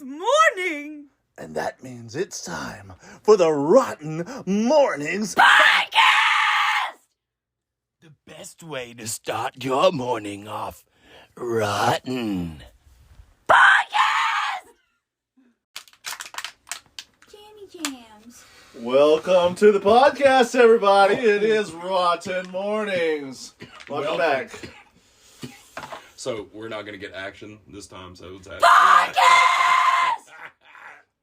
morning. And that means it's time for the Rotten Mournings Podcast! The best way to start your morning off rotten. Podcast! Jammy Jams. Welcome to the podcast, everybody. It is Rotten Mornings. Welcome back. So we're not going to get action this time, so it's Podcast!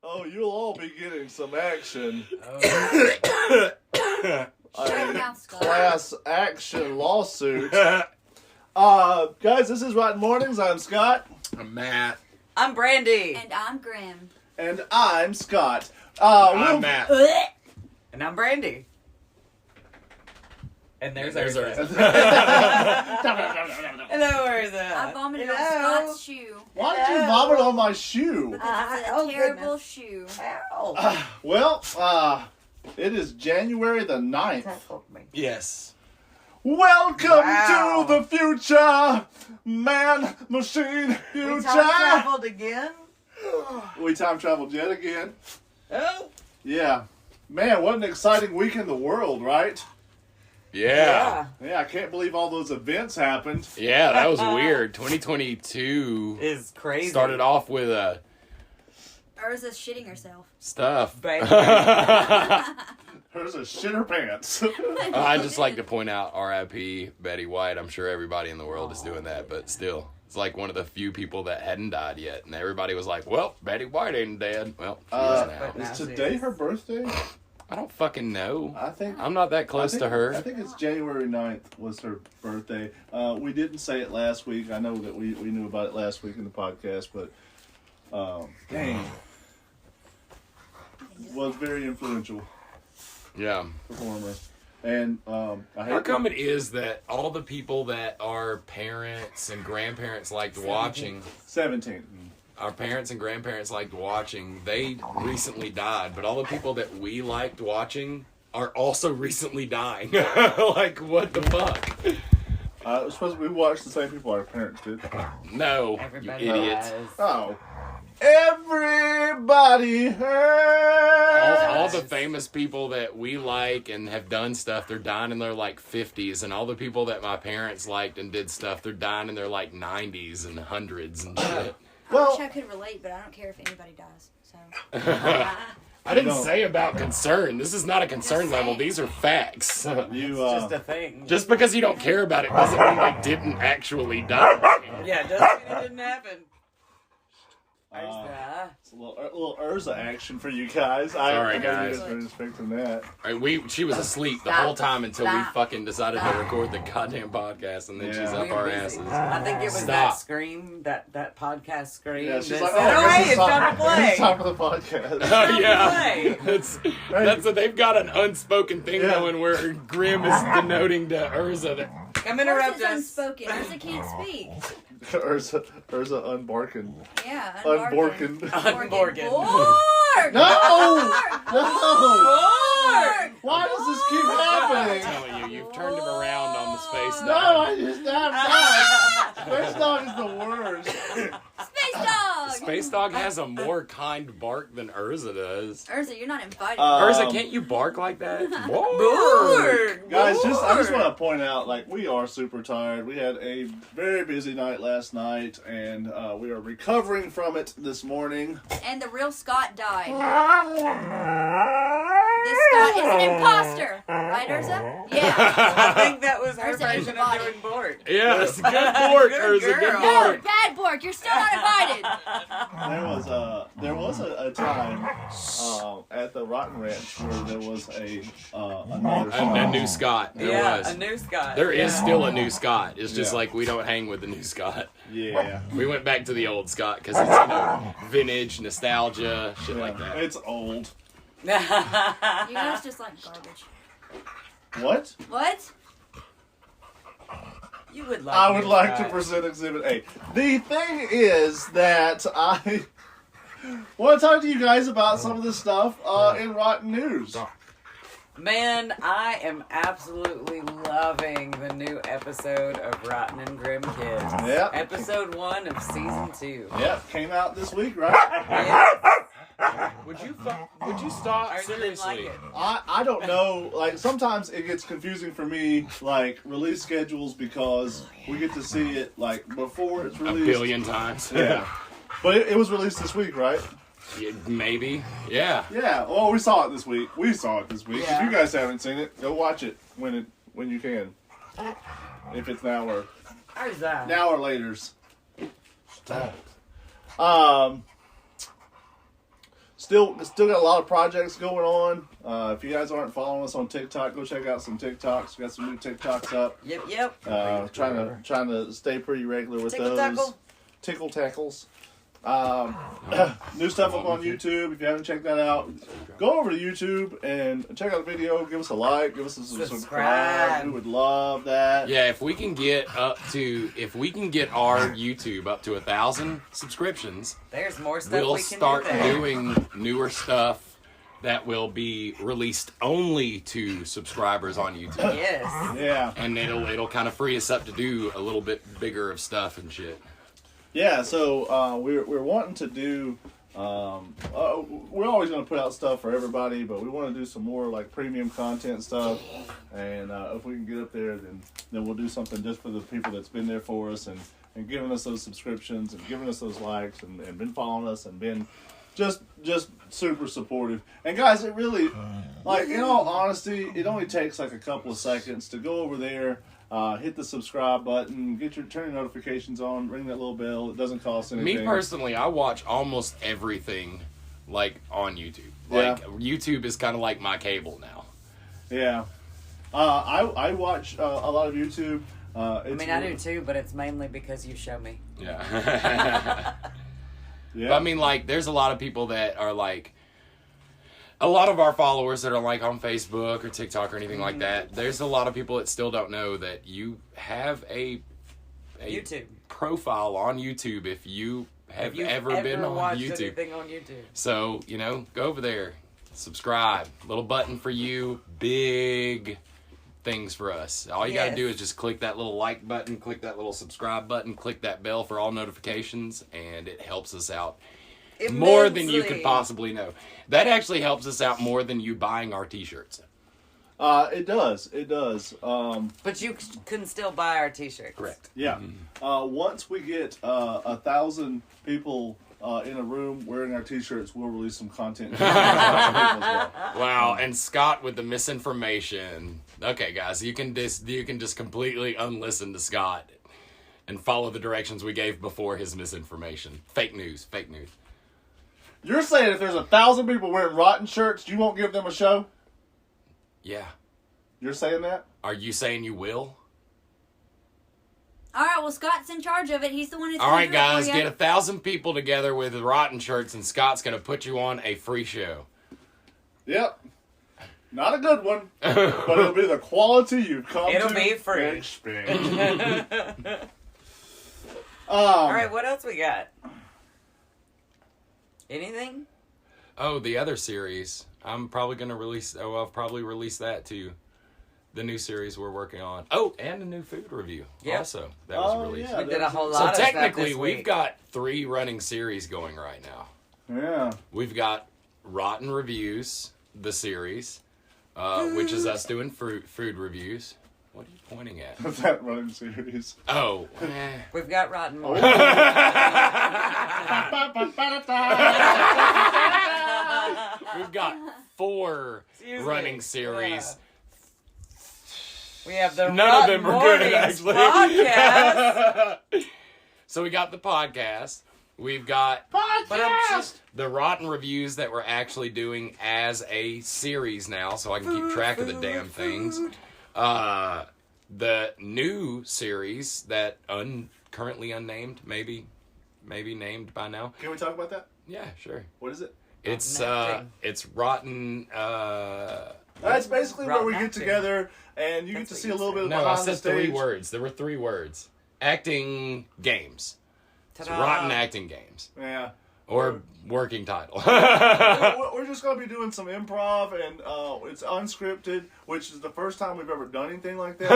Oh, you'll all be getting some action. Shut your mouth, Scott. Class action lawsuit. Guys, this is Rotten Mornings. I'm Scott. I'm Matt. I'm Brandy. And I'm Grim. And I'm Scott. I'm Matt. And I'm Brandy. And there's Urza. Hello, Urza. I vomited on Scott's shoe. Why did you vomit on my shoe? Because it's a terrible shoe. Ow. Well, it is January the 9th. Yes. Welcome Wow. to the future, man, machine, future. We time traveled again? We time traveled yet again. Oh. Yeah. Man, what an exciting week in the world, right? Yeah. Yeah, I can't believe all those events happened. Yeah, that was weird. 2022 Is crazy. started off with Urza's shitting herself. stuff. Baby. There's a shitter pants. I just like to point out R.I.P. Betty White. I'm sure everybody in the world is doing that, but still. It's like one of the few people that hadn't died yet. And everybody was like, well, Betty White ain't dead. Well, she is now. Is today her birthday? I don't fucking know. I think I'm not that close to her. I think it's January 9th was her birthday. We didn't say it last week. I know that we knew about it last week in the podcast, but dang. Was very influential Yeah. performer. And How come it is that all the people that our parents and grandparents liked watching, 17. our parents and grandparents liked watching, they recently died, but all the people that we liked watching are also recently dying. Like, what the fuck? Suppose we watched the same people our parents did. No, Everybody you idiots. has. Oh. Everybody hurts. All the famous people that we like and have done stuff, they're dying in their like 50s, and all the people that my parents liked and did stuff, they're dying in their like 90s and 100s and shit. I wish I could relate, but I don't care if anybody dies. So. I didn't No. say about concern. This is not a concern Just level. saying. These are facts. You, Just a thing. Just because you don't care about it doesn't mean they didn't actually die. Yeah, doesn't mean it didn't happen. it's a little Urza action for you guys. Sorry, I guys. wasn't expecting that. She was asleep the whole time until we fucking decided to record the goddamn podcast, and then she's Yeah. up our asses. I think it was Stop. that scream, that podcast scream. Yeah, she's that like, said, oh, hey, this it's is time to play. It's time for the podcast. Oh yeah, play. that's they've got an unspoken thing Yeah. going where Grim is denoting to Urza that I'm Urza's interrupting. unspoken. Urza can't speak. Urza unbarking. Yeah, Unborkin. Unborkin. Bork! No! Bork! No! Bork! Why does this keep I'm happening? telling you, you've turned him around on the space No, dog. I just I'm not. Space Dog is the worst. Space dog! Space Dog has a more kind bark than Urza does. Urza, you're not invited. Urza, can't you bark like that? Bork. Guys, I just want to point out, like, we are super tired. We had a very busy night last night, and we are recovering from it this morning. And the real Scott died. This Scott is an imposter. Right, Urza? Yeah. I think that was her Urza ate version the of body. doing Bork. Yes, good bark, Good Urza, good girl. No, bark. bad Bork. You're still not invited. There was a time at the Rotten Ranch where there was another A new Scott. There was. a new Scott. There is still a new Scott. It's just Yeah. like we don't hang with the new Scott. Yeah. We went back to the old Scott because it's vintage, nostalgia, shit like that. It's old. You guys just like garbage. What? What? You would like. I would new like to Scott. present Exhibit A. The thing is that I want to talk to you guys about some of the stuff in Rotten News. Man, I am absolutely loving the new episode of Rotten and Grim Kids. Yep. Episode 1 of season 2. Yep, came out this week, right? Yes. Would you stop? I didn't Seriously. like it. I don't know. Like, sometimes it gets confusing for me, like, release schedules, because we get to see it, like, before it's A released. billion times. Yeah. But it was released this week, right? Yeah, maybe. Yeah. Yeah. Well, we saw it this week. Yeah. If you guys haven't seen it, go watch it when you can. If it's now or How's that? now or later's. Still got a lot of projects going on. If you guys aren't following us on TikTok, go check out some TikToks. We got some new TikToks up. Yep. Trying to stay pretty regular with Tickle those. tackle. Tickle tackles. New stuff up on YouTube. If you haven't checked that out, go over to YouTube and check out the video. Give us a like. Give us a subscribe. We would love that. Yeah, if we can get our YouTube up to 1,000 subscriptions, There's more stuff we'll we can start do there. doing newer stuff that will be released only to subscribers on YouTube. Yes. Yeah. And it'll kind of free us up to do a little bit bigger of stuff and shit. Yeah, so we're wanting to do. We're always going to put out stuff for everybody, but we want to do some more like premium content stuff. And if we can get up there, then we'll do something just for the people that's been there for us and giving us those subscriptions and giving us those likes and been following us and been just super supportive. And guys, it really, like, in all honesty, it only takes like a couple of seconds to go over there. Hit the subscribe button, turn your notifications on, ring that little bell. It doesn't cost anything. Me personally, I watch almost everything like on YouTube. Like YouTube is kind of like my cable now. Yeah. I watch a lot of YouTube. I mean, I do too, but it's mainly because you show me. Yeah. Yeah. But I mean, like, there's a lot of people that are like, a lot of our followers that are like on Facebook or TikTok or anything like that. There's a lot of people that still don't know that you have a YouTube profile on YouTube if you have you've ever been on watched YouTube. anything on YouTube. So, go over there, subscribe. Little button for you, big things for us. All you gotta do is just click that little like button, click that little subscribe button, click that bell for all notifications, and it helps us out more than you could possibly know. That actually helps us out more than you buying our t-shirts. It does. But you can still buy our t-shirts. Correct. Yeah. Once we get 1,000 people in a room wearing our t-shirts, we'll release some content. Wow, and Scott with the misinformation. Okay, guys, you can just completely unlisten to Scott and follow the directions we gave before his misinformation. Fake news. You're saying if there's 1,000 people wearing rotten shirts, you won't give them a show? Yeah. You're saying that? Are you saying you will? All right, well, Scott's in charge of it. He's the one who's All right, gonna do it guys, for you. get 1,000 people together with rotten shirts, and Scott's going to put you on a free show. Yep. Not a good one, but it'll be the quality you've come It'll to be free. expect. All right, what else we got? Anything? Oh, the other series. I'm probably going to release... Oh, I'll probably release that, too. The new series we're working on. Oh, and a new food review. Yep. Also, that was released. yeah. We did a whole So lot of stuff technically, this we've week. got 3 running series going right now. Yeah. We've got Rotten Reviews, the series, which is us doing food reviews. What are you pointing at? That running series. Oh. We've got Rotten More. We've got 4 Excuse running me. series. We have the None of them are good, Mournings actually. podcast. So we got the podcast. We've got the Rotten Reviews that we're actually doing as a series now, so I can keep track of the damn things. The new series that currently unnamed, maybe named by now. Can we talk about that? Yeah, sure. What is it? It's Rotten. That's basically where we Rotten get acting. together and you get to That's see what a little you bit No, I behind the said stage. 3 words. There were 3 words. Acting games. It's Ta-da. Rotten Acting Games. Yeah. Or working title. We're just going to be doing some improv, and it's unscripted, which is the first time we've ever done anything like that.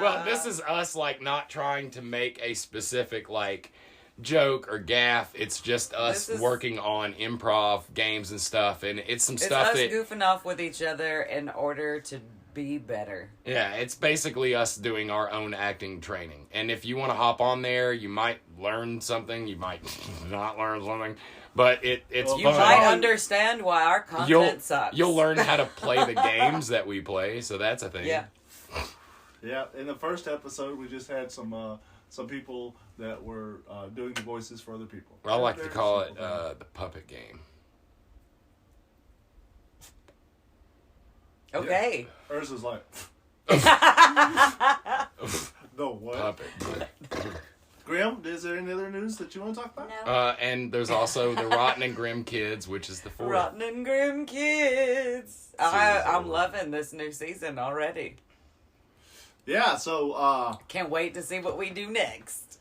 Well, this is us, like, not trying to make a specific, like, joke or gaff. It's just us working on improv games and stuff, and it's some stuff that... It's us goofing off with each other in order to be better. Yeah, it's basically us doing our own acting training. And if you want to hop on there, you might learn something, you might not learn something, but it's you fun. might understand why our content sucks. You'll learn how to play the games that we play, so that's a thing. Yeah, in the first episode, we just had some people that were doing the voices for other people. I like to call it the puppet game. Okay. Yeah. Hers is like... No, what? Puppet. Grim, is there any other news that you want to talk about? No. And there's also the Rotten and Grim Kids, which is the fourth. Rotten and Grim Kids. I'm loving this new season already. Yeah, so... Can't wait to see what we do next.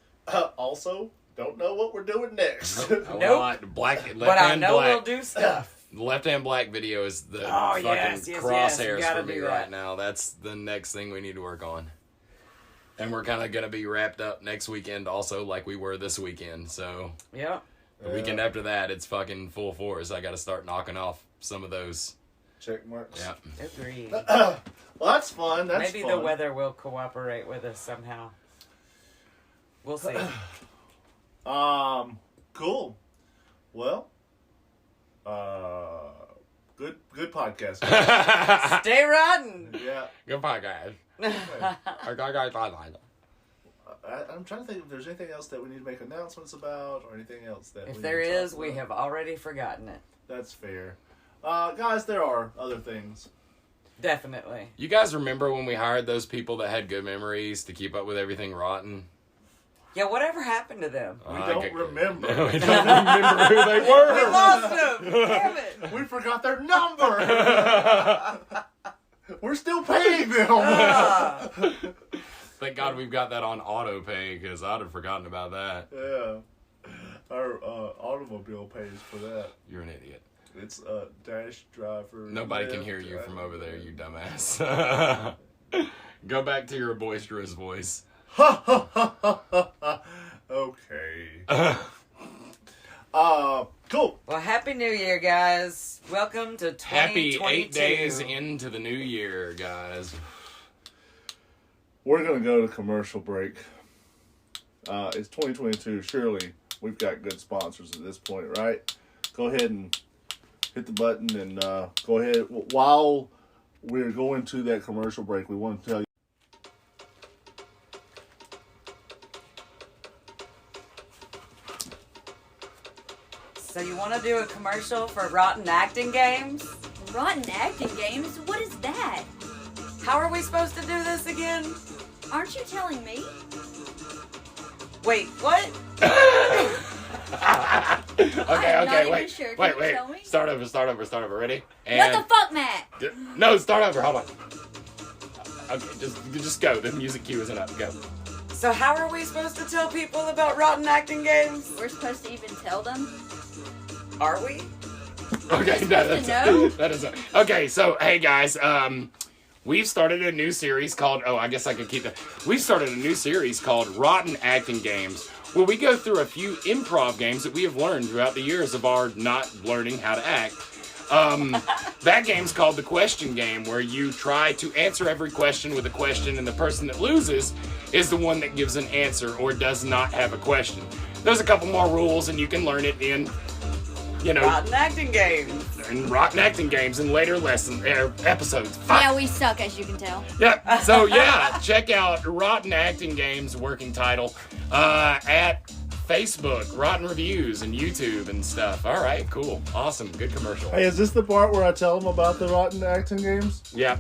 Also, don't know what we're doing next. Nope. But I know we'll do stuff. The Left Hand Black video is the crosshairs for me right now. That's the next thing we need to work on. And we're kind of going to be wrapped up next weekend also, like we were this weekend. So yeah, the weekend after that, it's fucking full force. I got to start knocking off some of those. Check marks. Yeah. Agreed. Well, that's fun. Maybe the weather will cooperate with us somehow. We'll see. Cool. Well, good podcast. Stay rotten. Yeah. Good podcast. I'm trying to think if there's anything else that we need to make announcements about, or anything else that. If there is, we have already forgotten it. That's fair. Guys, there are other things. Definitely. You guys remember when we hired those people that had good memories to keep up with everything rotten? Yeah, whatever happened to them? We don't remember. We don't remember who they were. We lost them. Damn it. We forgot their number. We're still paying them. Thank God we've got that on auto pay, because I'd have forgotten about that. Yeah. Our automobile pays for that. You're an idiot. It's a dash driver. Nobody can hear you from over there, you dumbass. Go back to your boisterous voice. Okay. Cool. Well, Happy New Year, guys. Welcome to 2022. Happy 8 days into the new year, guys. We're going to go to commercial break. It's 2022. Surely we've got good sponsors at this point, right? Go ahead and hit the button and go ahead. While we're going to that commercial break, we want to tell you. So you want to do a commercial for Rotten Acting Games? Rotten acting games? What is that? How are we supposed to do this again? Aren't you telling me? Wait, what? Okay, wait. Sure. Wait. Start over. Ready? What the fuck, Matt? No, start over. Hold on. Okay, just go. The music cue isn't up. Go. So how are we supposed to tell people about Rotten Acting Games? We're supposed to even tell them? Are we? Okay, that is okay. So hey guys, we've started a new series called. Oh, I guess I could keep that. We've started a new series called Rotten Acting Games, where we go through a few improv games that we have learned throughout the years of our not learning how to act. That game's called the Question Game, where you try to answer every question with a question, and the person that loses is the one that gives an answer or does not have a question. There's a couple more rules, and you can learn it in, Rotten Acting Games. And Rotten Acting Games in later episodes. Fuck. Yeah, we suck, as you can tell. Yep. So check out Rotten Acting Games, working title, at Facebook, Rotten Reviews, and YouTube and stuff. All right, cool, awesome, good commercial. Hey, is this the part where I tell them about the Rotten Acting Games? Yep.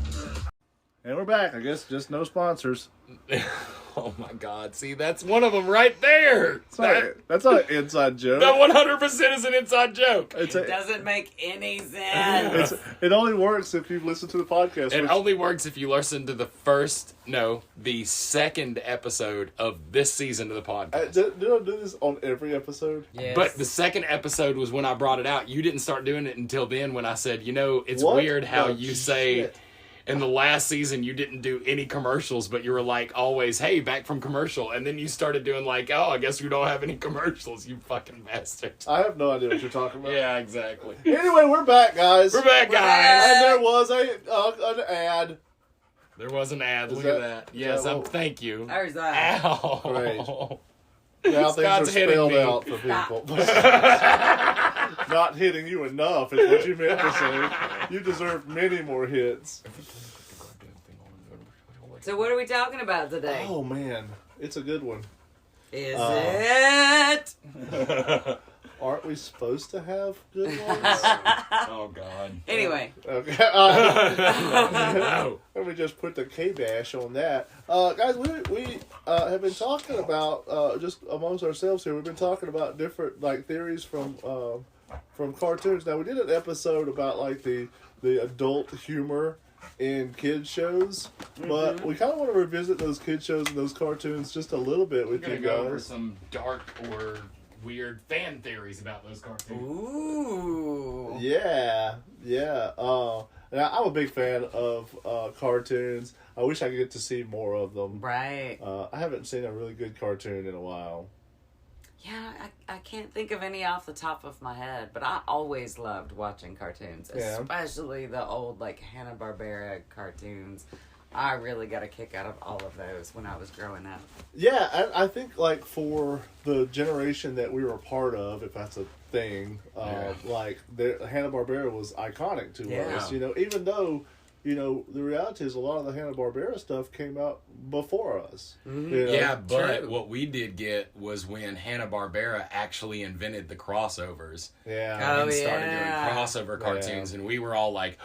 And we're back. I guess just no sponsors. Oh my God! See, that's one of them right there. That's not an inside joke. That 100% is an inside joke. It doesn't make any sense. It only works if you've listened to the podcast. It only works if you listen to the second episode of this season of the podcast. Did I do this on every episode? Yes. But the second episode was when I brought it out. You didn't start doing it until then when I said, it's What weird how the you say shit? in the last season you didn't do any commercials, but you were like always, hey, back from commercial. And then you started doing like, oh, I guess we don't have any commercials, you fucking bastard. I have no idea what you're talking about. Yeah, exactly. Anyway, we're back, guys. We're back, guys. back. And there was an ad. There was an ad. Is Look that- at that. Yes, that- thank you. There's that. Ow. Great. Now things Scott's are hitting spelled me. out for people. Not hitting you enough is what you meant to say. You deserve many more hits. So what are we talking about today? Oh man, it's a good one. Is it? Aren't we supposed to have good ones? Oh, God. Anyway. Okay. No. Let me just put the K-bash on that. Guys, we have been talking about, just amongst ourselves here, we've been talking about different, like, theories from cartoons. Now, we did an episode about, like, the adult humor in kids shows, but we kind of want to revisit those kids shows and those cartoons just a little bit with We're you going to go over guys. some dark or weird fan theories about those cartoons. Ooh. Yeah. Now, I'm a big fan of cartoons. I wish I could get to see more of them. Right. I haven't seen a really good cartoon in a while. Yeah, I can't think of any off the top of my head, but I always loved watching cartoons, Yeah. especially the old, like, Hanna-Barbera cartoons. I really got a kick out of all of those when I was growing up. Yeah, I think, like, for the generation that we were a part of, if that's a thing, like, Hanna-Barbera was iconic to us, even though, the reality is a lot of the Hanna-Barbera stuff came out before us. Yeah, but True. what we did get was when Hanna-Barbera actually invented the crossovers Yeah. and started yeah. doing crossover cartoons, and we were all like,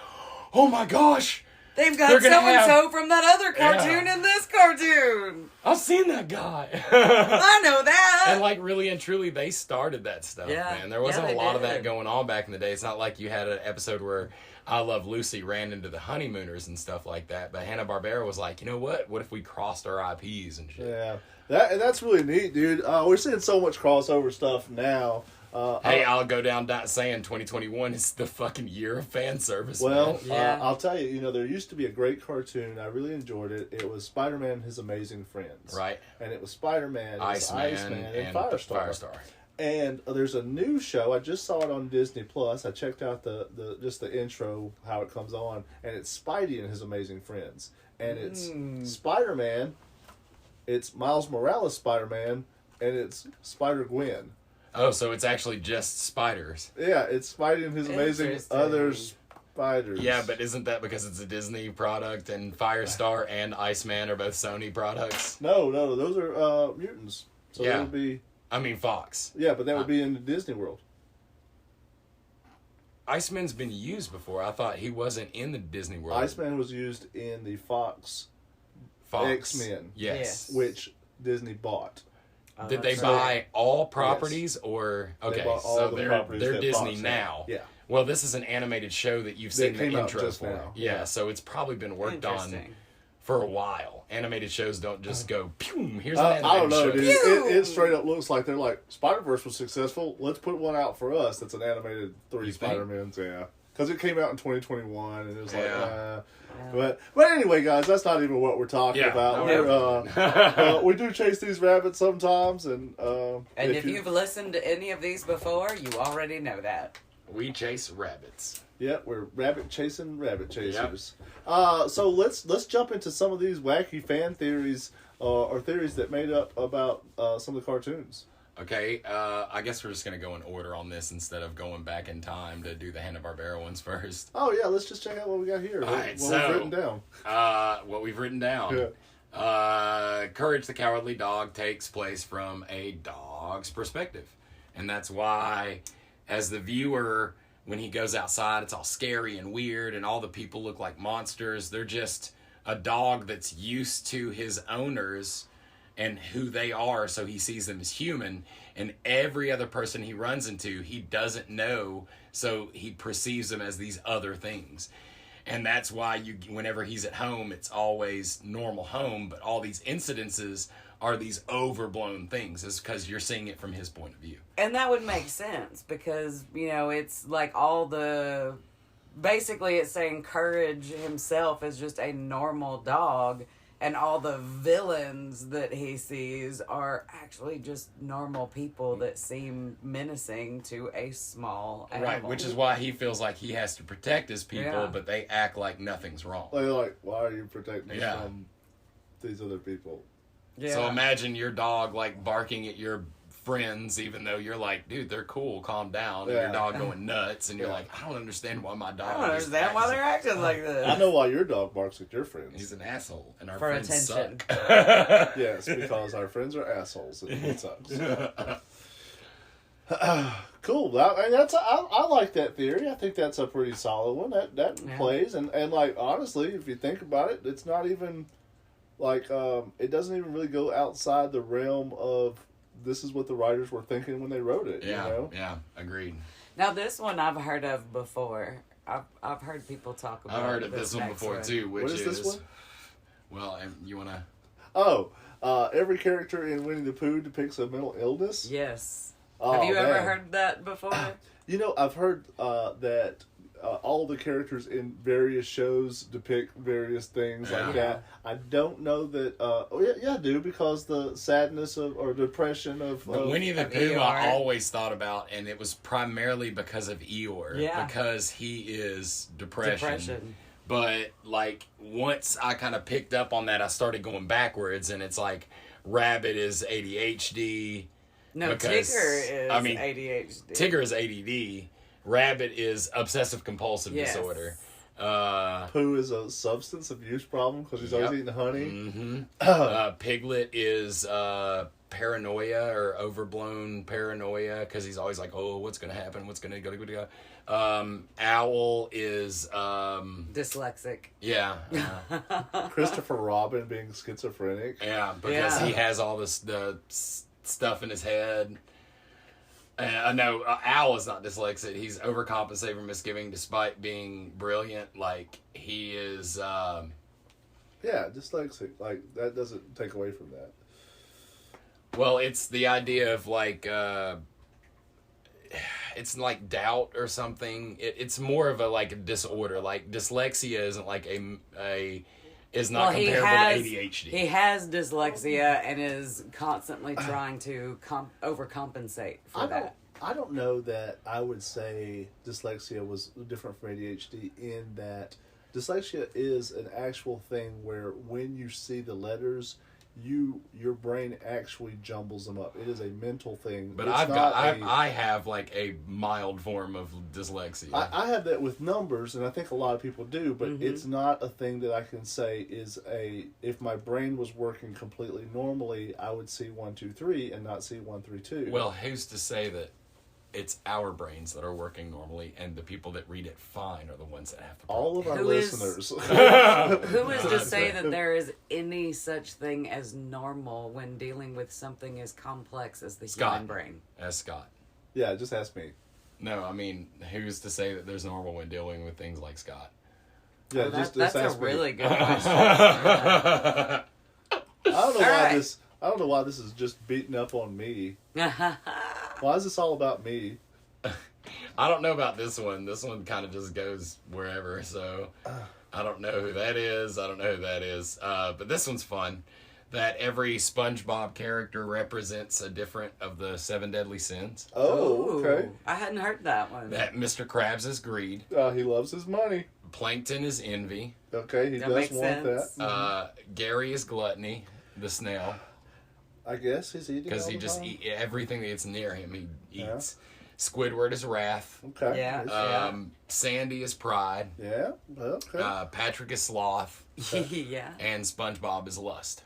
oh my gosh, They've got They're gonna so-and-so from that other cartoon in this cartoon. I've seen that guy. I know that. And like really and truly, they started that stuff, Yeah. man. There wasn't Yeah, a they lot of that did. going on back in the day. It's not like you had an episode where I Love Lucy ran into the Honeymooners and stuff like that. But Hanna-Barbera was like, you know what? What if we crossed our IPs and shit? Yeah. That's really neat, dude. We're seeing so much crossover stuff now. Hey, I'll go down saying 2021 is the fucking year of fan service. Well, man. Yeah. I'll tell you, there used to be a great cartoon. I really enjoyed it. It was Spider-Man and His Amazing Friends. Right. And it was Spider-Man, Iceman and Firestar. Firestar. And there's a new show. I just saw it on Disney Plus. I checked out the just the intro, how it comes on, and it's Spidey and His Amazing Friends. And it's Spider-Man, it's Miles Morales Spider-Man, and it's Spider-Gwen. Oh, so it's actually just spiders. Yeah, it's Spidey and His Amazing Interesting. Other Spiders. Yeah, but isn't that because it's a Disney product and Firestar and Iceman are both Sony products? No, those are mutants. So Yeah. that would be... I mean, Fox. Yeah, but that would be in the Disney World. Iceman's been used before. I thought he wasn't in the Disney World. Iceman was used in the Fox, Fox. X-Men. Yes. which Disney bought. Did they That's buy all properties or okay? bought all So the they're properties that Disney Fox had. now. Yeah. Well, this is an animated show that you've That seen the came out intro just for. now. Yeah, so it's probably been worked on Interesting. for a while. Animated shows don't just go, pew, here's an I animated don't know, show. dude. It straight up looks like they're like, Spider-Verse was successful. Let's put one out for us that's an animated 3 You think? Spider-Mans. Yeah. Because it came out in 2021, and it was like, Yeah. But anyway, guys, that's not even what we're talking Yeah, about. no, We're, we do chase these rabbits sometimes, and And if you've listened to any of these before, you already know that. We chase rabbits. yeah, we're rabbit chasers. So let's jump into some of these wacky fan theories or theories that made up about some of the cartoons. Okay, I guess we're just going to go in order on this instead of going back in time to do the Hanna-Barbera ones first. Oh yeah, let's just check out what we got here. All right, what so- we've written down. What we've written down. Yeah. Courage the Cowardly Dog takes place from a dog's perspective. And that's why, as the viewer, when he goes outside, it's all scary and weird, and all the people look like monsters. They're just a dog that's used to his owners and who they are, so he sees them as human. And every other person he runs into, he doesn't know, so he perceives them as these other things. And that's why whenever he's at home, it's always normal home, but all these incidences are these overblown things. It's because you're seeing it from his point of view. And that would make sense because, it's like basically it's saying Courage himself is just a normal dog, and all the villains that he sees are actually just normal people that seem menacing to a small animal. Right, which is why he feels like he has to protect his people, but they act like nothing's wrong. Like, why are you protecting us from these other people? Yeah. So imagine your dog, like, barking at your friends, even though you're like, dude, they're cool, calm down. And your dog going nuts, and you're like, I don't understand why my dog. I don't understand why they're acting like this. I know why your dog barks at your friends. He's an asshole, and our For friends attention. suck. Yes, because our friends are assholes, and it sucks. Cool. I like that theory. I think that's a pretty solid one. That plays, and like, honestly, if you think about it, it's not even like it doesn't even really go outside the realm of this is what the writers were thinking when they wrote it. Yeah, you know? yeah, agreed. Now this one I've heard of before. I've heard people talk about. I've heard of this one before too. Which What is this one? Well, you wanna? Oh, every character in Winnie the Pooh depicts a mental illness. Yes. Oh, Have you ever man. heard that before? I've heard that all the characters in various shows depict various things like that. I don't know that. I do, because the sadness or depression of Winnie the of Pooh, Eeyore. I always thought about, and it was primarily because of Eeyore. Yeah. Because he is depression. Depression. But, like, once I kind of picked up on that, I started going backwards, and it's like, Rabbit is ADHD. No, because, Tigger is ADHD. Tigger is ADD. Rabbit is obsessive compulsive Yes. disorder. Pooh is a substance abuse problem because he's always eating honey. Mm-hmm. Piglet is paranoia or overblown paranoia because he's always like, oh, what's going to happen? What's going to go? Owl is... Dyslexic. Yeah. Christopher Robin being schizophrenic. Yeah, because he has all the stuff in his head. No, Owl is not dyslexic. He's overcompensating for misgiving despite being brilliant. Like, he is... Yeah, dyslexic. Like, that doesn't take away from that. Well, it's the idea of, like... it's like doubt or something. It's more of a disorder. Like, dyslexia isn't like is not comparable to ADHD. He has dyslexia and is constantly trying to overcompensate for that. I don't know that I would say dyslexia was different from ADHD in that dyslexia is an actual thing where when you see the letters, your brain actually jumbles them up. It is a mental thing. But it's I have like a mild form of dyslexia. I have that with numbers, and I think a lot of people do, but it's not a thing that I can say is if my brain was working completely normally, I would see 1, 2, 3 and not see 1, 3, 2. Well, who's to say that it's our brains that are working normally, and the people that read it fine are the ones that have the problem? All of our Who is- listeners. Who is to say that there is any such thing as normal when dealing with something as complex as the human brain? As Scott. Yeah, just ask me. No, I mean, who's to say that there's normal when dealing with things like Scott? Yeah, That's just a ask me. really good question. I don't know why right. this. I don't know why this is just beating up on me. Why is this all about me? I don't know about this one. This one kind of just goes wherever, so I don't know who that is. But this one's fun. That every SpongeBob character represents a different of the 7 deadly sins. Oh, okay. I hadn't heard that one. That Mr. Krabs is greed. He loves his money. Plankton is envy. Okay, he That does makes want sense. that. Gary is gluttony, the snail. I guess he's eating Because all he the just time. eat everything that's near him, he Yeah. eats. Squidward is wrath. Okay. Yeah. Sandy is pride. Yeah. Okay. Patrick is sloth. Yeah. And SpongeBob is lust.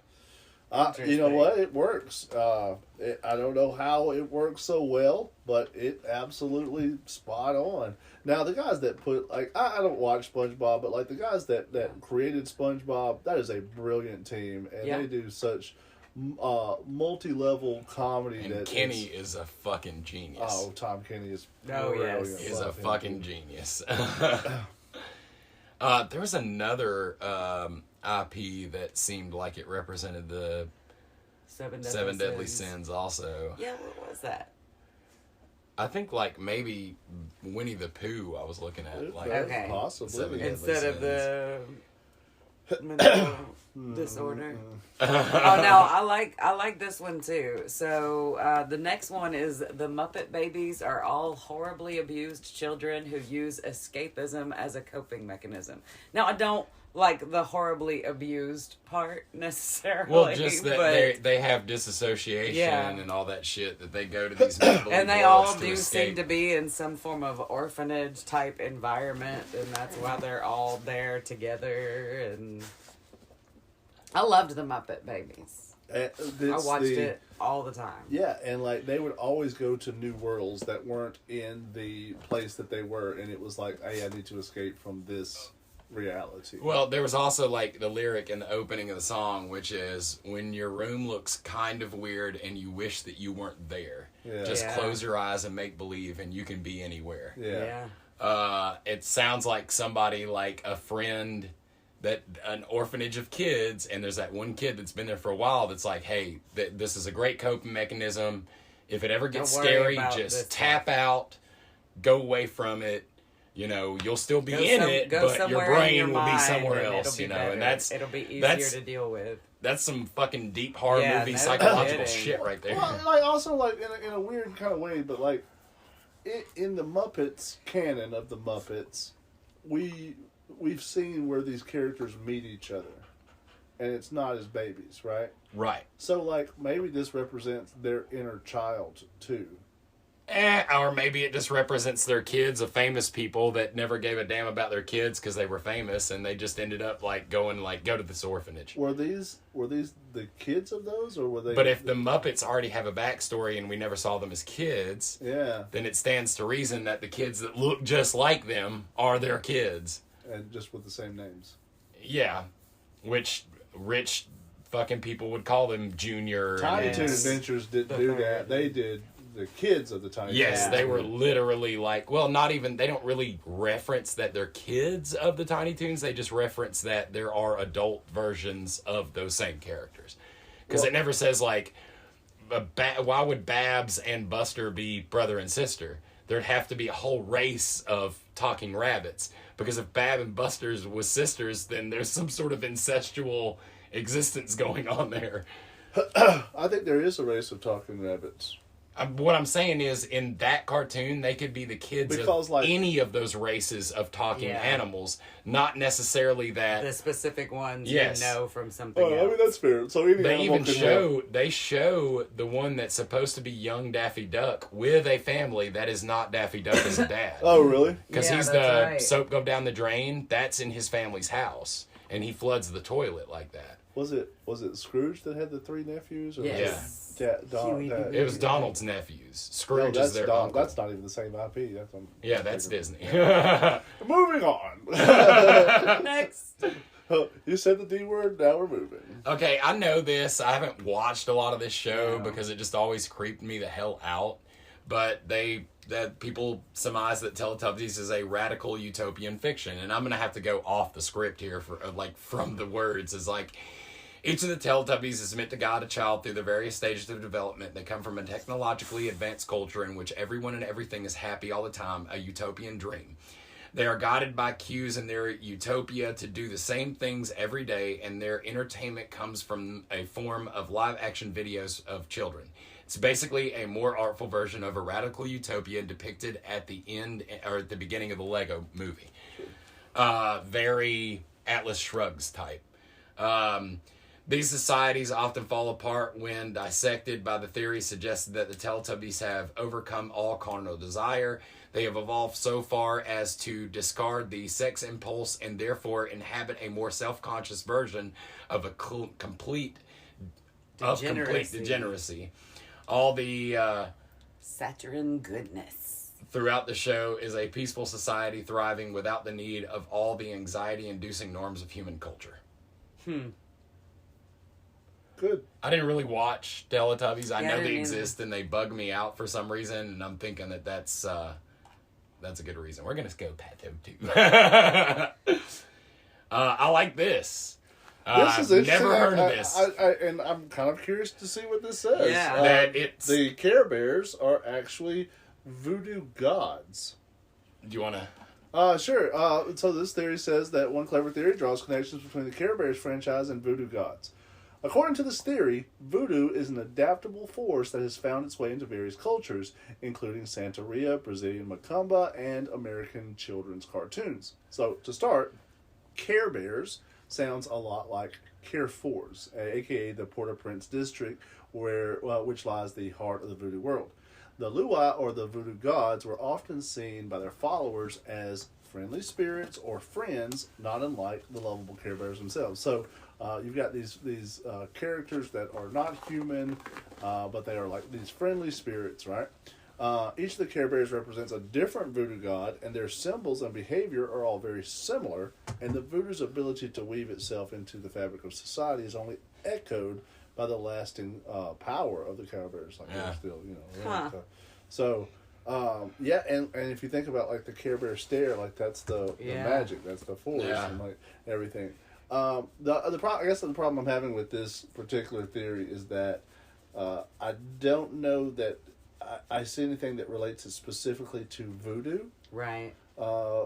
You know what? It works. I don't know how it works so well, but it absolutely spot on. Now, the guys that put, like, I don't watch SpongeBob, but, like, the guys that created SpongeBob, that is a brilliant team, and they do such multi-level comedy. And Kenny is a fucking genius. Oh, Tom Kenny is. Oh, yes. He's a fucking genius. There was another IP that seemed like it represented the Seven Deadly Sins also. Yeah, what was that? I think like maybe Winnie the Pooh I was looking at. Like Okay. Possibly. Seven Deadly Instead of Sins. the mental disorder. Oh no, I like this one too. So the next one is the Muppet Babies are all horribly abused children who use escapism as a coping mechanism. Now I don't like the horribly abused part necessarily. Well, just that but, they have disassociation Yeah. and all that shit that they go to these mental and they worlds all to do escape. seem to be in some form of orphanage type environment, and that's why they're all there together. And I loved the Muppet Babies. I watched it all the time. Yeah, and like they would always go to new worlds that weren't in the place that they were, and it was like, hey, I need to escape from this reality. Well, there was also like the lyric in the opening of the song, which is, when your room looks kind of weird and you wish that you weren't there, just Yeah. close your eyes and make believe and you can be anywhere. Yeah. It sounds like somebody, like a friend, that an orphanage of kids, and there's that one kid that's been there for a while that's like, hey, this is a great coping mechanism. If it ever gets Don't worry scary, about just this tap out, go away from it. You know, you'll still be in it, go but your somewhere in brain your will be mind, somewhere and else, it'll you be know, better. and it'll be easier that's to deal with. that's some fucking deep horror Yeah, movie no psychological kidding. shit right there. Well, like also like in a weird kind of way, but like in the Muppets canon of the Muppets, we've seen where these characters meet each other, and it's not as babies, right? Right. So like maybe this represents their inner child too. Or maybe it just represents their kids of famous people that never gave a damn about their kids because they were famous, and they just ended up like go to this orphanage. Were these the kids of those, or were they? But if the Muppets already have a backstory and we never saw them as kids, yeah, then it stands to reason that the kids that look just like them are their kids. and just with the same names. Yeah, which rich fucking people would call them Junior. Tiny and- Toon Adventures didn't do that. They did the kids of the Tiny Yes, Toons. they were literally like, well, not even, they don't really reference that they're kids of the Tiny Toons. They just reference that there are adult versions of those same characters. Because it never says like, why would Babs and Buster be brother and sister? There'd have to be a whole race of talking rabbits. Because if Bab and Buster's was sisters, then there's some sort of incestual existence going on there. I think there is a race of talking rabbits. What I'm saying is, in that cartoon, they could be the kids Because, of like- any of those races of talking animals, not necessarily that. The specific ones Yes. you know from something Oh, else. I mean that's fair. So any They animal even can show the one that's supposed to be young Daffy Duck with a family that is not Daffy Duck as a dad. Oh, really? Because Yeah, he's the that's right. soap go down the drain. That's in his family's house, and he floods the toilet like that. Was it Scrooge that had the three nephews? Or Yes. Don, It was Donald's nephews. Scrooge no, is their uncle. That's not even the same IP. That's Disney. Moving on. Next. You said the D word. Now we're moving. Okay, I know this. I haven't watched a lot of this show because it just always creeped me the hell out. But that people surmise that Teletubbies is a radical utopian fiction, and I'm gonna have to go off the script here for from the words. Is like, each of the Teletubbies is meant to guide a child through the various stages of development. They come from a technologically advanced culture in which everyone and everything is happy all the time, a utopian dream. They are guided by cues in their utopia to do the same things every day, and their entertainment comes from a form of live-action videos of children. It's basically a more artful version of a radical utopia depicted at the end or at the beginning of the Lego movie. Very Atlas Shrugs type. These societies often fall apart when dissected by the theory suggested that the Teletubbies have overcome all carnal desire. They have evolved so far as to discard the sex impulse and therefore inhabit a more self-conscious version of a complete degeneracy. All the Saturn goodness. throughout the show is a peaceful society thriving without the need of all the anxiety-inducing norms of human culture. Good. I didn't really watch Teletubbies. I Yeah, I know they didn't exist and they bug me out for some reason, and I'm thinking that's a good reason. We're gonna go Pato too. I like this. This is interesting. Never heard of this. And I'm kind of curious to see what this says. Yeah. That it's. The Care Bears are actually voodoo gods. Do you want to? Sure. So this theory says that one clever theory draws connections between the Care Bears franchise and voodoo gods. According to this theory, voodoo is an adaptable force that has found its way into various cultures, including Santeria, Brazilian macumba, and American children's cartoons. So, to start, Care Bears sounds a lot like Carrefours, aka the Port-au-Prince district, which lies the heart of the voodoo world. The Lua, or the voodoo gods, were often seen by their followers as friendly spirits or friends, not unlike the lovable Care Bears themselves. So you've got these characters that are not human, but they are like these friendly spirits, right? Each of the Care Bears represents a different voodoo god, and their symbols and behavior are all very similar, and the voodoo's ability to weave itself into the fabric of society is only echoed by the lasting power of the Care Bears. Like they're still, Huh. So, yeah, and if you think about like the Care Bear stare, like that's the magic, that's the force, and like everything. I guess the problem I'm having with this particular theory is that I don't know that I see anything that relates it specifically to voodoo, Right.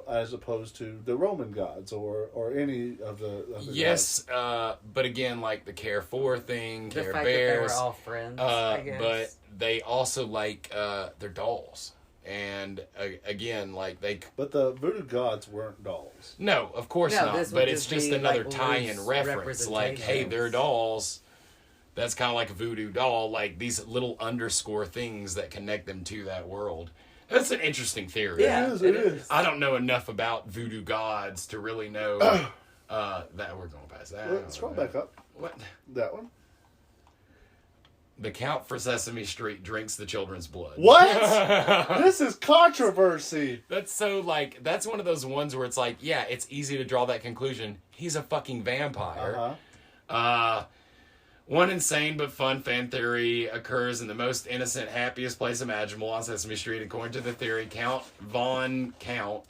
as opposed to the Roman gods or any of the Yes, but again, like the Care for thing, The Care fact Bears, that they were all friends, I guess. but they also like their dolls, and again, like But the voodoo gods weren't dolls. No, of course No, not. this would But it's just just be, another like, tie-in loose reference. Like, hey, they're representations. dolls. That's kind of like a voodoo doll. Like these little underscore things that connect them to that world. That's an interesting theory. Yeah, It is. I don't know enough about voodoo gods to really know that we're going past that. Well, scroll back up. What? That one. The Count for Sesame Street drinks the children's blood. What? This is controversy. That's so, like, that's one of those ones where it's like, yeah, it's easy to draw that conclusion. He's a fucking vampire. One insane but fun fan theory occurs in the most innocent, happiest place imaginable on Sesame Street. According to the theory, Count Von Count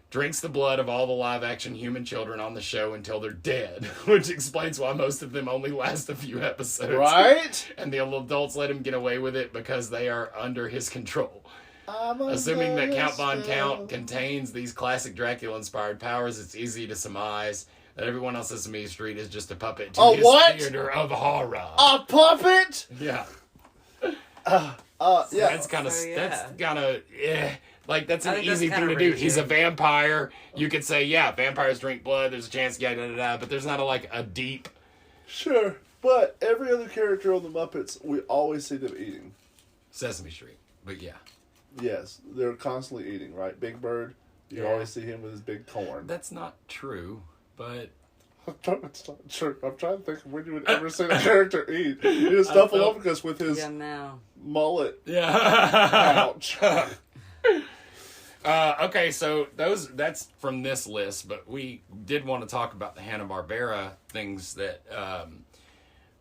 drinks the blood of all the live-action human children on the show until they're dead, which explains why most of them only last a few episodes. Right? And the adults let him get away with it because they are under his control. Assuming that Count Von Count contains these classic Dracula-inspired powers, it's easy to surmise that everyone on Sesame Street is just a puppet to his theater of horror. A puppet? Yeah. Yeah. That's kind of, like, that's I an think that's easy thing kinda to do. He's a reaching. vampire. You could say, yeah, vampires drink blood. There's a chance, but there's not a deep. Sure. But every other character on the Muppets, we always see them eating. Sesame Street. But yeah. Yes, they're constantly eating, right? Big Bird, you always see him with his big corn. That's not true, but... It's not true. I'm trying to think of when you would ever see a character eat. He just Snuffleupagus with his mullet. Yeah. Ouch. Okay, so that's from this list, but we did want to talk about the Hanna-Barbera things that,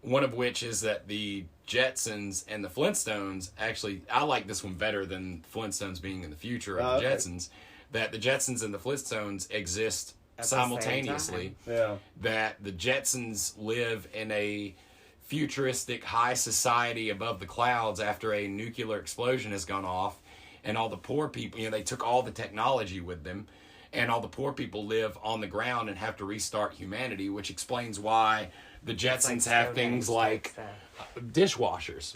one of which is that the Jetsons and the Flintstones, actually, I like this one better than Flintstones being in the future of the Jetsons, that the Jetsons and the Flintstones exist simultaneously. Yeah. That the Jetsons live in a futuristic high society above the clouds after a nuclear explosion has gone off, and all the poor people, they took all the technology with them, and all the poor people live on the ground and have to restart humanity, which explains why the Jetsons have things like dishwashers.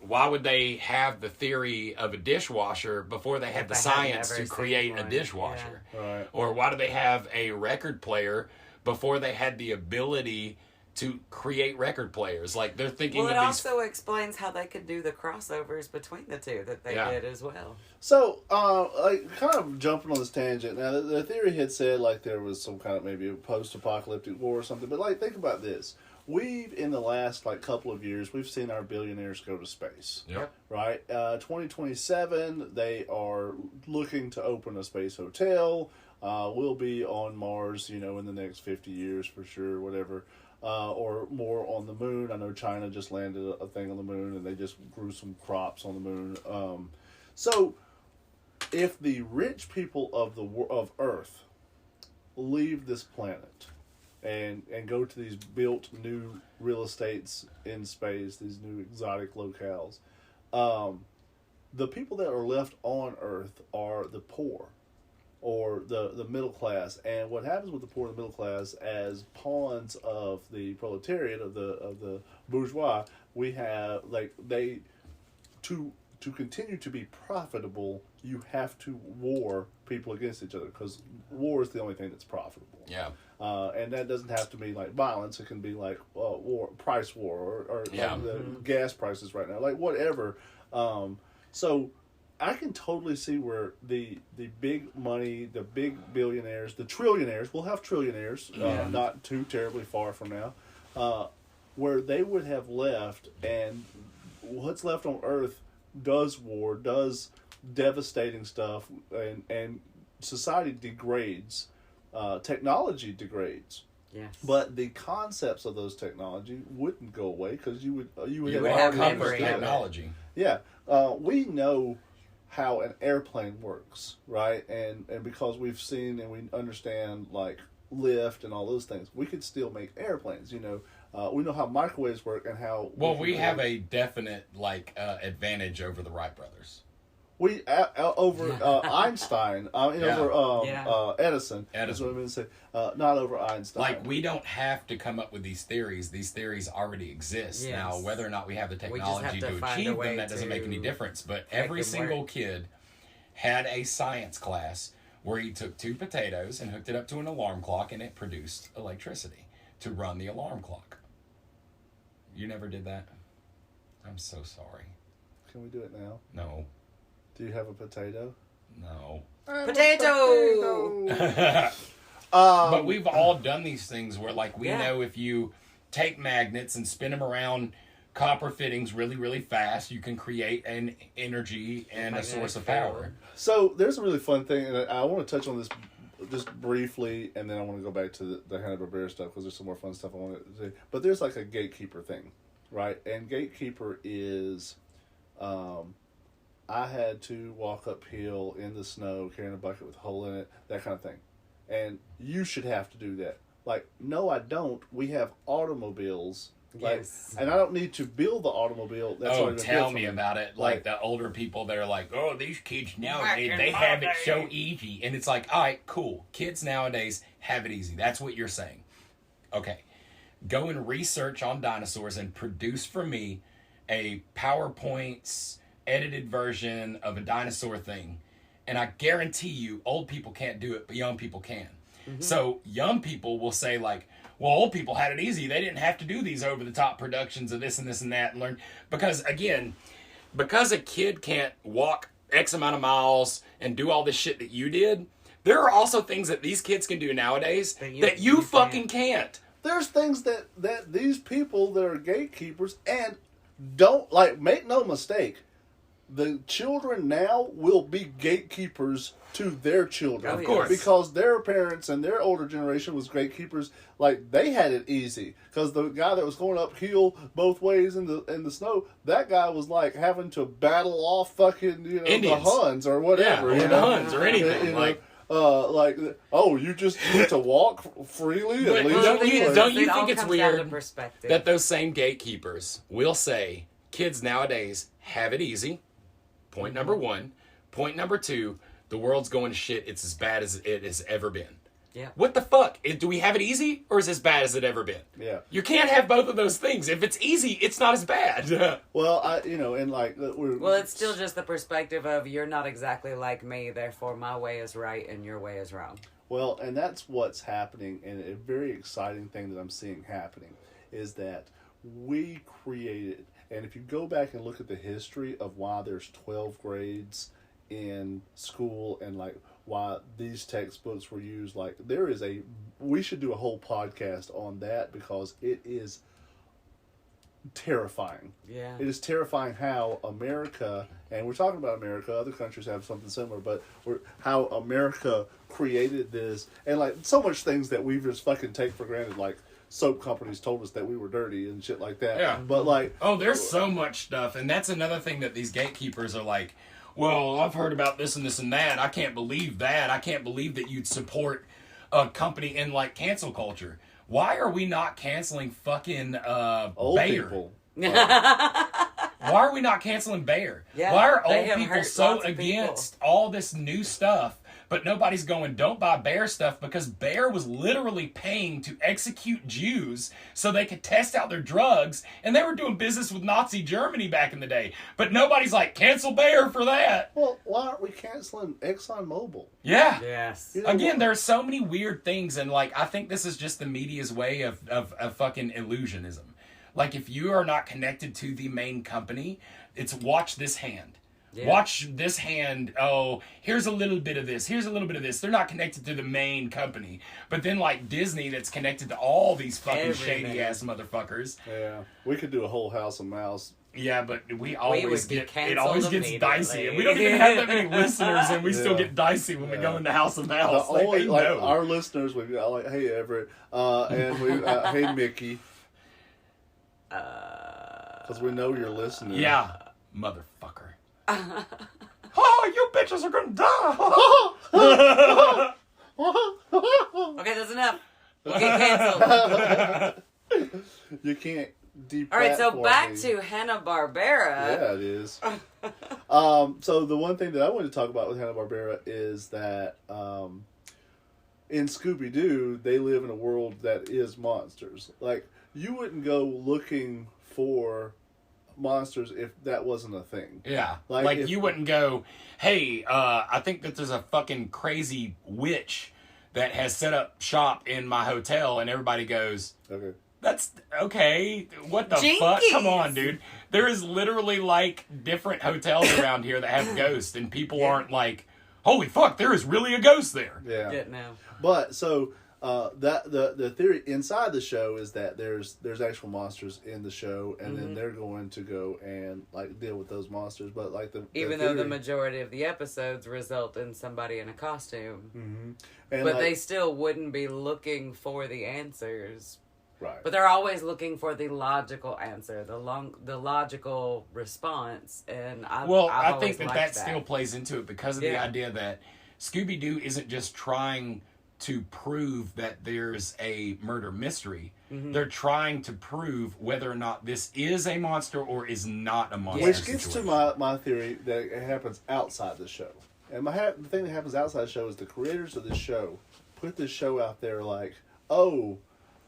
Why would they have the theory of a dishwasher before they had the science to create a dishwasher? Yeah. Right. Or why do they have a record player before they had the ability to create record players? Like, they're thinking Well, it of these... also explains how they could do the crossovers between the two that they did as well. So, kind of jumping on this tangent. Now, the theory had said, like, there was some kind of maybe a post-apocalyptic war or something. But, like, think about this. We've, in the last, couple of years, we've seen our billionaires go to space. Yep. Right? 2027, they are looking to open a space hotel. We'll be on Mars, in the next 50 years for sure, whatever. or more on the moon. I know China just landed a thing on the moon, and they just grew some crops on the moon. So, if the rich people of Earth leave this planet and go to these built new real estates in space, these new exotic locales, the people that are left on Earth are the poor or the middle class. And what happens with the poor and the middle class, as pawns of the proletariat, of the bourgeois, we have to continue to be profitable, you have to war people against each other, because war is the only thing that's profitable. Yeah. And that doesn't have to be like violence. It can be like war, price war, or like the gas prices right now, like whatever. So I can totally see where the big money, the big billionaires, the trillionaires, we'll have trillionaires, not too terribly far from now, where they would have left, and what's left on Earth does war, does devastating stuff, and society degrades, technology degrades. Yes. But the concepts of those technology wouldn't go away, because you would would have have already memory understood of it. technology. Yeah, we know how an airplane works, right? And because we've seen and we understand like lift and all those things, we could still make airplanes. We know how microwaves work and how. Well, we have a definite advantage over the Wright brothers. We over Einstein, over Edison. That's what I'm going to say. Not over Einstein. Like, we don't have to come up with these theories. These theories already exist. Yes. Now, whether or not we have the We just have technology to to find a achieve way them, that doesn't make any to difference. But make every them single work. kid had a science class where he took 2 potatoes and hooked it up to an alarm clock, and it produced electricity to run the alarm clock. You never did that? I'm so sorry. Can we do it now? No. Do you have a potato? No. Potato! But we've all done these things where, like, we Yeah. know if you take magnets and spin them around copper fittings really, really fast, you can create an energy and a source of power. So there's a really fun thing, and I want to touch on this just briefly, and then I want to go back to the Hanna-Barbera stuff, because there's some more fun stuff I want to say. But there's like a gatekeeper thing, right? And gatekeeper is, I had to walk uphill in the snow carrying a bucket with a hole in it, that kind of thing. And you should have to do that. Like, no, I don't. We have automobiles. Like, Yes. and I don't need to build the automobile. That's Oh, already been tell built for me about it. Like, the older people that are like, oh, these kids nowadays, they have it so easy. And it's like, all right, cool. Kids nowadays have it easy. That's what you're saying. Okay. Go and research on dinosaurs and produce for me a PowerPoint's edited version of a dinosaur thing. And I guarantee you, old people can't do it, but young people can. Mm-hmm. So young people will say, like, well, old people had it easy. They didn't have to do these over-the-top productions of this and this and that and learn. Because, again, because a kid can't walk X amount of miles and do all this shit that you did, there are also things that these kids can do nowadays that you fucking can't. There's things that these people that are gatekeepers, and don't, like, make no mistake, the children now will be gatekeepers to their children. Of course. Because their parents and their older generation was gatekeepers. Like, they had it easy. Because the guy that was going uphill both ways in the snow, that guy was, like, having to battle off fucking, the Huns or whatever. Yeah, or the Huns or anything. You just need to walk freely But and leave don't you It all think it's comes down to weird perspective. that those same gatekeepers will say kids nowadays have it easy? Point number 1. Point number 2, the world's going to shit. It's as bad as it has ever been. Yeah. What the fuck? Do we have it easy, or is it as bad as it ever been? Yeah. You can't have both of those things. If it's easy, it's not as bad. Well, Well, it's still just the perspective of you're not exactly like me, therefore my way is right and your way is wrong. Well, and that's what's happening, and a very exciting thing that I'm seeing happening is that we created, and if you go back and look at the history of why there's 12 grades in school and like why these textbooks were used, like we should do a whole podcast on that, because it is terrifying. Yeah. It is terrifying how America, and we're talking about America, other countries have something similar, but how America created this, and like so much things that we just fucking take for granted, like soap companies told us that we were dirty and shit like that. Yeah. But like, oh, there's so much stuff, and that's another thing that these gatekeepers are like, well, I've heard about this and this and that. I can't believe that. I can't believe that you'd support a company in like cancel culture. Why are we not canceling fucking old Bayer? people. Why are we not canceling Bayer? Yeah, Why are they old have people hurt so lots of against all this new stuff, but nobody's going, don't buy Bayer stuff, because Bayer was literally paying to execute Jews so they could test out their drugs, and they were doing business with Nazi Germany back in the day. But nobody's like, cancel Bayer for that. Well, why aren't we canceling ExxonMobil? Yeah. Yes. You know, Again, there are so many weird things, and like I think this is just the media's way of fucking illusionism. Like, if you are not connected to the main company, it's watch this hand. Yeah. Watch this hand. Oh, here's a little bit of this. Here's a little bit of this. They're not connected to the main company. But then, like, Disney, that's connected to all these fucking shady-ass motherfuckers. Yeah. We could do a whole House of Mouse. Yeah, but we always get it always gets dicey. And we don't even have that many listeners, and we still get dicey when we go into House of Mouse. The only, like, our listeners, we've got, like, hey, Everett, and we, hey, Mickey. Because we know you're listening. Yeah, motherfucker. Oh, you bitches are gonna die. Okay, that's enough. We'll get canceled. You can't deep. All right, so back to Hanna-Barbera. Yeah, it is. So the one thing that I wanted to talk about with Hanna-Barbera is that in Scooby-Doo, they live in a world that is monsters. Like, you wouldn't go looking for monsters if that wasn't a thing. Yeah. Like you wouldn't go, hey, I think that there's a fucking crazy witch that has set up shop in my hotel, and everybody goes, okay. That's okay. What the Jinkies. fuck? Come on, dude. There is literally like different hotels around here that have ghosts, and people aren't like, holy fuck, there is really a ghost there. Yeah. Get now. But so that the theory inside the show is that there's actual monsters in the show, and then they're going to go and like deal with those monsters. But like even though the majority of the episodes result in somebody in a costume, and but like, they still wouldn't be looking for the answers. right. But they're always looking for the logical answer, the logical response, and I think that still plays into it because of the idea that Scooby-Doo isn't just trying to prove that there's a murder mystery. They're trying to prove whether or not this is a monster or is not a monster. Which gets to my theory that it happens outside the show. And the thing that happens outside the show is the creators of this show put this show out there like, oh,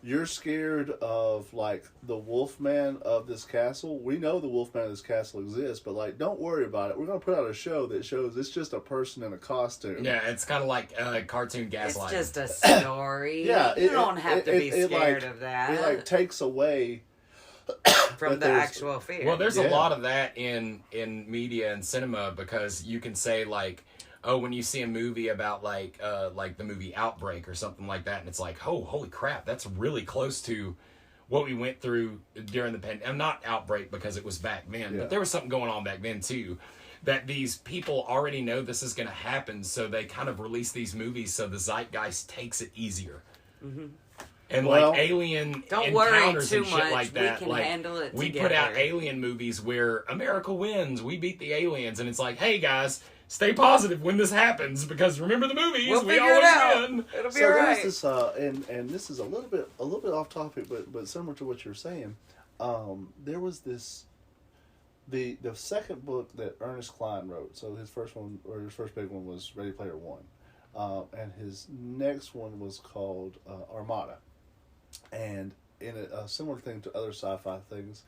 you're scared of, like, the Wolfman of this castle. We know the Wolfman of this castle exists, but, like, don't worry about it. We're going to put out a show that shows it's just a person in a costume. Yeah, it's kind of like cartoon gaslighting. It's just a story. Yeah. You don't have to be scared of that. It, like, takes away from the actual fear. Well, there's a lot of that in media and cinema, because you can say, like, oh, when you see a movie about like the movie Outbreak or something like that, and it's like, oh, holy crap, that's really close to what we went through during the pandemic. Not Outbreak because it was back then, but there was something going on back then too, that these people already know this is going to happen, so they kind of release these movies so the zeitgeist takes it easier. And like alien encounters and shit like that, we can handle it we together. put out alien movies where America wins, we beat the aliens, and it's like, hey guys, stay positive when this happens, because remember the movies, we always win. It'll be so alright. This and this is a little bit off topic, but similar to what you're saying. There was this the second book that Ernest Cline wrote. So his first big one was Ready Player One, and his next one was called Armada. And in a similar thing to other sci-fi things,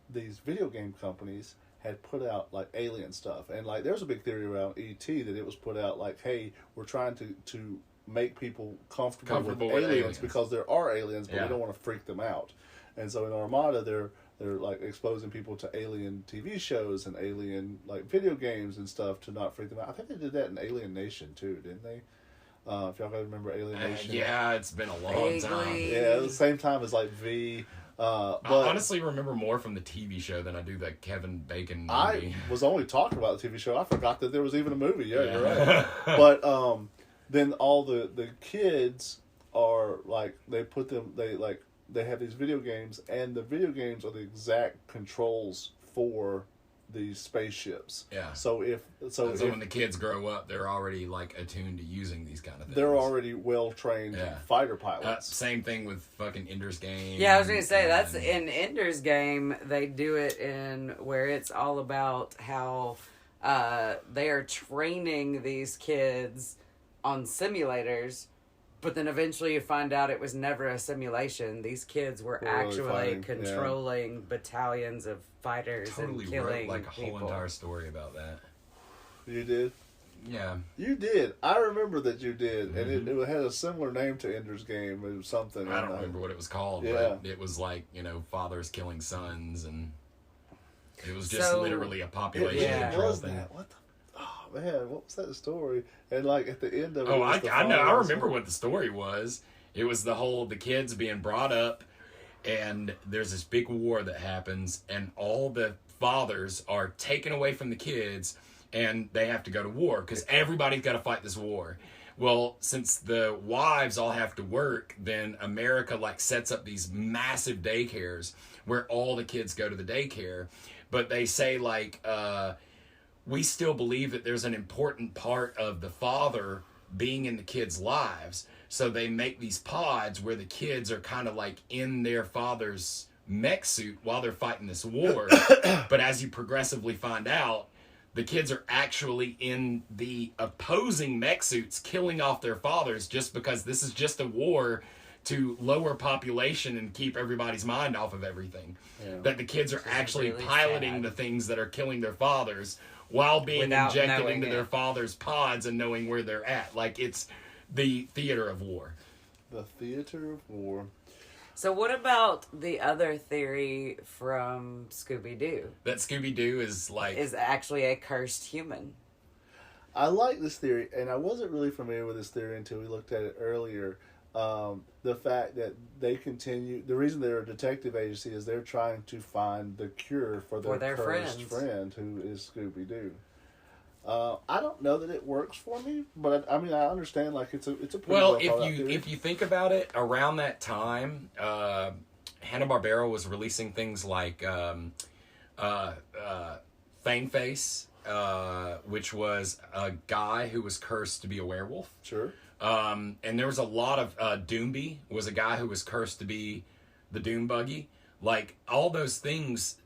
these video game companies had put out like alien stuff, and like there's a big theory around E.T. that it was put out like, hey, we're trying to make people comfortable with aliens because there are aliens, but we don't want to freak them out. And so in Armada, they're like exposing people to alien TV shows and alien like video games and stuff to not freak them out. I think they did that in Alien Nation too, didn't they? If y'all guys remember Alien Nation. Yeah, it's been a long time. Yeah, at the same time as like V. But I honestly remember more from the TV show than I do the Kevin Bacon movie. I was only talking about the TV show. I forgot that there was even a movie. Yeah. You're right. But then all the kids are like they have these video games, and the video games are the exact controls for these spaceships. Yeah. So when the kids grow up, they're already like attuned to using these kind of things. they're already well trained fighter pilots. Same thing with fucking Ender's Game. Yeah, I was gonna say that's in Ender's Game. They do it in where it's all about how they are training these kids on simulators, but then eventually you find out it was never a simulation. These kids were actually controlling battalions of fighters totally and killing wrote like a people. whole entire story about that. You did? Yeah. You did. I remember that you did, and it had a similar name to Ender's Game. It was something. I don't remember what it was called, but it was like, fathers killing sons, and it was just literally a population control thing. What the? Oh man, what was that story? And like at the end of it, I know. I remember what the story was. It was the kids being brought up, and there's this big war that happens, and all the fathers are taken away from the kids, and they have to go to war because everybody's got to fight this war. Well, since the wives all have to work, then America like sets up these massive daycares where all the kids go to the daycare, but they say like, we still believe that there's an important part of the father being in the kids' lives. So they make these pods where the kids are kind of like in their father's mech suit while they're fighting this war. But as you progressively find out, the kids are actually in the opposing mech suits killing off their fathers just because this is just a war to lower population and keep everybody's mind off of everything. Yeah. That the kids are actually really piloting the things that are killing their fathers while being injected into their father's pods and knowing where they're at. Like, it's the theater of war. The theater of war. So what about the other theory from Scooby-Doo? That Scooby-Doo is actually a cursed human. I like this theory, and I wasn't really familiar with this theory until we looked at it earlier. The fact that they continue, the reason they're a detective agency is they're trying to find the cure for their cursed friend, who is Scooby-Doo. I don't know that it works for me, but I mean I understand like it's a pretty well if you think about it, around that time, Hanna-Barbera was releasing things like Fang Face, which was a guy who was cursed to be a werewolf. Sure. And there was a lot of Doomby was a guy who was cursed to be the Doom Buggy. Like all those things,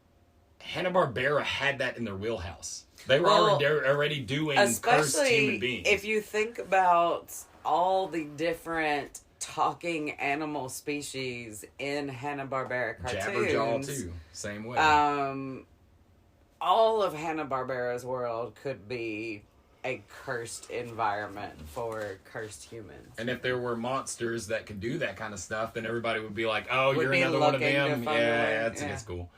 Hanna-Barbera had that in their wheelhouse. They were already doing cursed human beings. If you think about all the different talking animal species in Hanna-Barbera cartoons. Jabberjaw too, same way. All of Hanna-Barbera's world could be a cursed environment for cursed humans. And if there were monsters that could do that kind of stuff, then everybody would be like, "Oh, you're another one of them." Yeah, it's cool.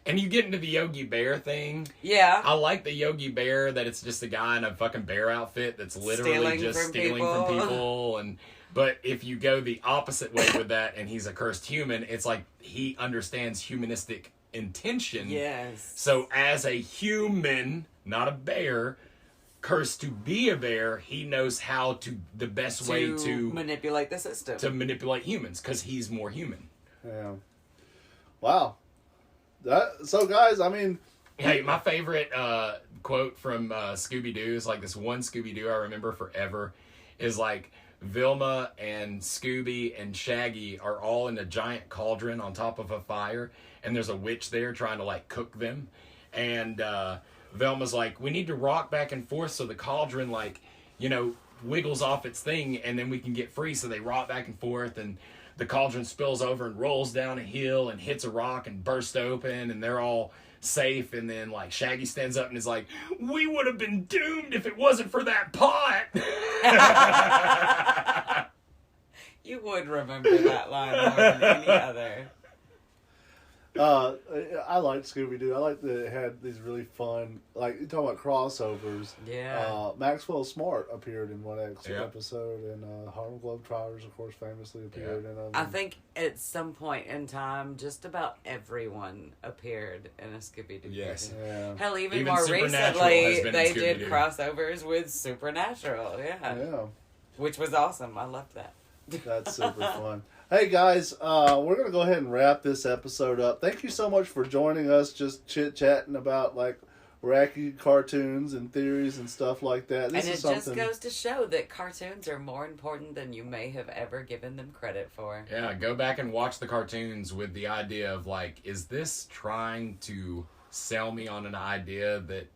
And you get into the Yogi Bear thing. Yeah. I like the Yogi Bear that it's just a guy in a fucking bear outfit that's literally stealing from people. But if you go the opposite way with that and he's a cursed human, it's like he understands humanistic intention. Yes. So as a human, not a bear, cursed to be a bear, he knows how to, the best way to manipulate the system. To manipulate humans because he's more human. Yeah. Wow. So guys, I mean, hey, my favorite quote from Scooby-Doo is like this one Scooby-Doo I remember forever is like Vilma and Scooby and Shaggy are all in a giant cauldron on top of a fire, and there's a witch there trying to like cook them, and Velma's like, we need to rock back and forth so the cauldron like wiggles off its thing and then we can get free. So they rock back and forth, and the cauldron spills over and rolls down a hill and hits a rock and bursts open, and they're all safe. And then like Shaggy stands up and is like, we would have been doomed if it wasn't for that pot. You would remember that line more than any other. I liked Scooby-Doo. I liked that it had these really fun, like, you talk about crossovers. Yeah. Maxwell Smart appeared in one episode, and Harlem Globetrotters, of course, famously appeared in I think at some point in time, just about everyone appeared in a Scooby-Doo. Yes. Yeah. Hell, even more recently, they did crossovers with Supernatural. Yeah. Yeah. Which was awesome. I loved that. That's super fun. Hey guys, we're gonna go ahead and wrap this episode up. Thank you so much for joining us, just chit chatting about like wacky cartoons and theories and stuff like that. And it just goes to show that cartoons are more important than you may have ever given them credit for. Yeah, go back and watch the cartoons with the idea of like, is this trying to sell me on an idea that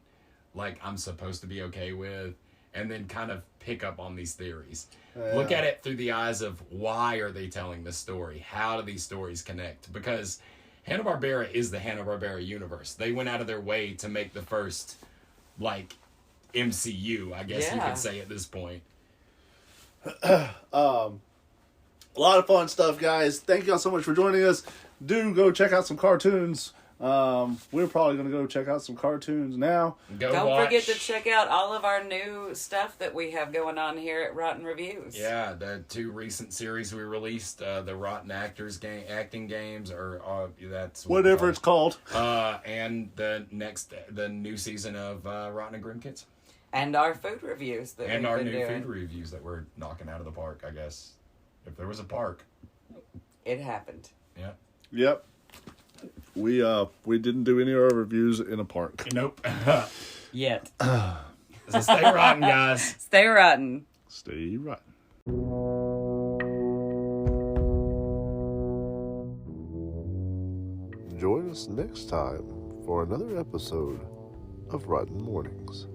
like I'm supposed to be okay with? And then kind of pick up on these theories. Yeah. Look at it through the eyes of why are they telling this story? How do these stories connect? Because Hanna-Barbera is the Hanna-Barbera universe. They went out of their way to make the first, like, MCU, I guess you could say at this point. A lot of fun stuff, guys. Thank y'all so much for joining us. Do go check out some cartoons. We're probably going to go check out some cartoons now. Don't forget to check out all of our new stuff that we have going on here at Rotten Reviews. Yeah, the 2 recent series we released, the Rotten Acting Games, or that's whatever it's called. And the new season of Rotten and Grim Kids. And our food reviews that and we've our been new doing. food reviews that we're knocking out of the park, I guess. If there was a park. It happened. Yeah. Yep. We didn't do any of our reviews in a park. Nope. Yet. So stay rotten, guys. Stay rotten. Stay rotten. Join us next time for another episode of Rotten Mournings.